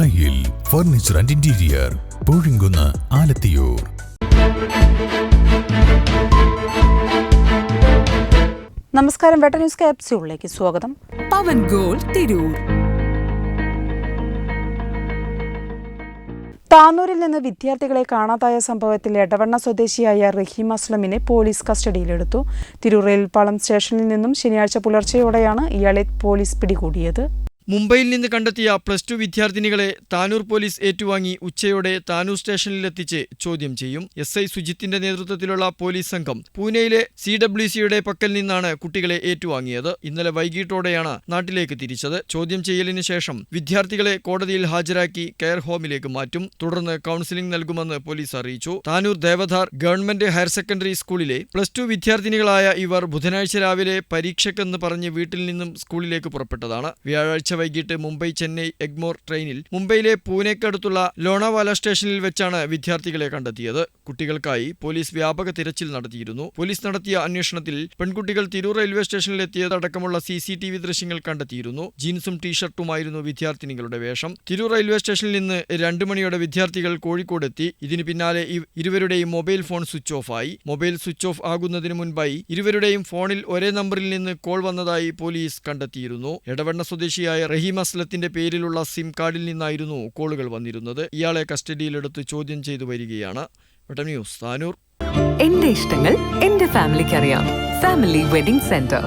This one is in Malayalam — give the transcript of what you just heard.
ദായിൽ furniture and interior, Poozhinkunnu, Alathiyur. നമസ്കാരം, വെട്ട ന്യൂസ് ക്യാപ്സ്യൂളിലേക്ക് സ്വാഗതം. പവൻ ഗോൾ തിരൂർ. താനൂരിൽ നിന്ന് വിദ്യാർത്ഥികളെ കാണാതായ സംഭവത്തിൽ എടവണ്ണ സ്വദേശിയായ റഹീം അസ്ലമിനെ പോലീസ് കസ്റ്റഡിയിലെടുത്തു. തിരൂർ റെയിൽപാളം സ്റ്റേഷനിൽ നിന്നും ശനിയാഴ്ച പുലർച്ചെയോടെയാണ് ഇയാളെ പോലീസ് പിടികൂടിയത്. മുംബൈയിൽ നിന്ന് കണ്ടെത്തിയ +2 വിദ്യാർത്ഥിനികളെ താനൂർ പോലീസ് ഏറ്റുവാങ്ങി ഉച്ചയോടെ താനൂർ സ്റ്റേഷനിലെത്തിച്ച് ചോദ്യം ചെയ്യും. SI സുജിത്തിന്റെ നേതൃത്വത്തിലുള്ള പോലീസ് സംഘം പൂനെയിലെ CWCയുടെ പക്കൽ നിന്നാണ് കുട്ടികളെ ഏറ്റുവാങ്ങിയത്. ഇന്നലെ വൈകിട്ടോടെയാണ് നാട്ടിലേക്ക് തിരിച്ചത്. ചോദ്യം ചെയ്യലിന് ശേഷം വിദ്യാർത്ഥികളെ കോടതിയിൽ ഹാജരാക്കി കെയർ ഹോമിലേക്ക് മാറ്റും. തുടർന്ന് കൗൺസിലിംഗ് നൽകുമെന്ന് പോലീസ് അറിയിച്ചു. Tanur Devadhar government higher secondary സ്കൂളിലെ +2 വിദ്യാർത്ഥിനികളായ ഇവർ ബുധനാഴ്ച രാവിലെ പരീക്ഷയ്ക്കെന്ന് പറഞ്ഞ് വീട്ടിൽ നിന്നും സ്കൂളിലേക്ക് പുറപ്പെട്ടതാണ്. വ്യാഴാഴ്ച വൈകിട്ട് മുംബൈ ചെന്നൈ എഗ്മോർ ട്രെയിനിൽ മുംബൈയിലെ പൂനെക്കടുത്തുള്ള ലോണാവാല സ്റ്റേഷനിൽ വെച്ചാണ് വിദ്യാർത്ഥികളെ കണ്ടെത്തിയത്. കുട്ടികൾക്കായി പോലീസ് വ്യാപക തിരച്ചിൽ നടത്തിയിരുന്നു. പോലീസ് നടത്തിയ അന്വേഷണത്തിൽ പെൺകുട്ടികൾ തിരൂർ റെയിൽവേ സ്റ്റേഷനിൽ എത്തിയതടക്കമുള്ള CCTV ദൃശ്യങ്ങൾ കണ്ടെത്തിയിരുന്നു. ജീൻസും ടീഷർട്ടുമായിരുന്നു വിദ്യാർത്ഥിനികളുടെ വേഷം. തിരൂർ റെയിൽവേ സ്റ്റേഷനിൽ നിന്ന് 2 മണിയോടെ വിദ്യാർത്ഥികൾ കോഴിക്കോടെത്തി. ഇതിന് പിന്നാലെ ഇരുവരുടെയും മൊബൈൽ ഫോൺ സ്വിച്ച് ഓഫ് ആയി. മൊബൈൽ സ്വിച്ച് ഓഫ് ആകുന്നതിന് മുൻപായി ഇരുവരുടെയും ഫോണിൽ ഒരേ നമ്പറിൽ നിന്ന് കോൾ വന്നതായി പോലീസ് കണ്ടെത്തിയിരുന്നു. എടവണ്ണ സ്വദേശിയായ റഹീം അസ്ലത്തിന്റെ പേരിലുള്ള സിം കാർഡിൽ നിന്നായിരുന്നു കോളുകൾ വന്നിരുന്നത്. ഇയാളെ കസ്റ്റഡിയിലെടുത്ത് ചോദ്യം ചെയ്തു വരികയാണ്. വെട്ട ന്യൂസ്, താനൂർ. എന്റെ ഇഷ്ടങ്ങൾ എന്റെ ഫാമിലിക്ക് അറിയാം. Family wedding centre.